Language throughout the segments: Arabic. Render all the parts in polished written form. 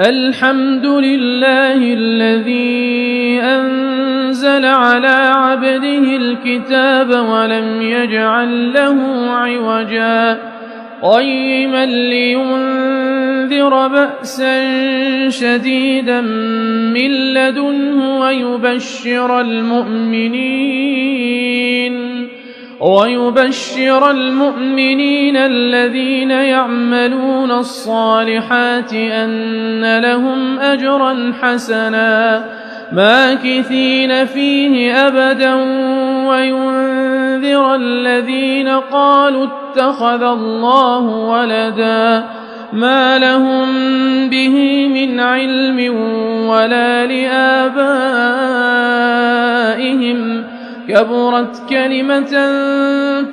الحمد لله الذي أنزل على عبده الكتاب ولم يجعل له عوجا قيما لينذر بأسا شديدا من لدنه ويبشر المؤمنين الذين يعملون الصالحات أن لهم أجرا حسنا ماكثين فيه أبدا وينذر الذين قالوا اتخذ الله ولدا ما لهم به من علم ولا لآبائهم كبرت كلمة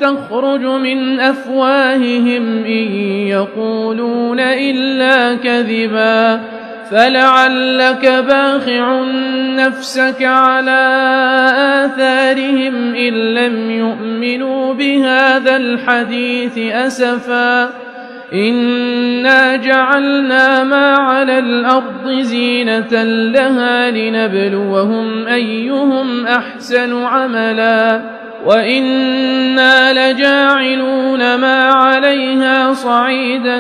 تخرج من أفواههم إن يقولون إلا كذبا فلعلك باخع نفسك على آثارهم إن لم يؤمنوا بهذا الحديث أسفا إنا جعلنا ما على الأرض زينة لها لنبلوهم أيهم أحسن عملا وإنا لجاعلون ما عليها صعيدا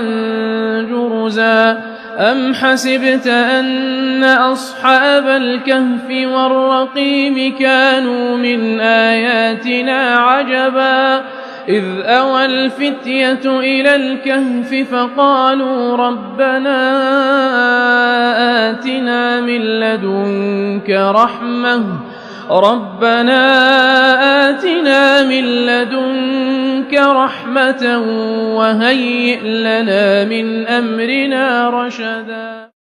جرزا أم حسبت أن أصحاب الكهف والرقيم كانوا من آياتنا عجبا إذ أوى الفتية إلى الكهف فقالوا ربنا آتنا من لدنك رحمة وهيئ لنا من أمرنا رشدا.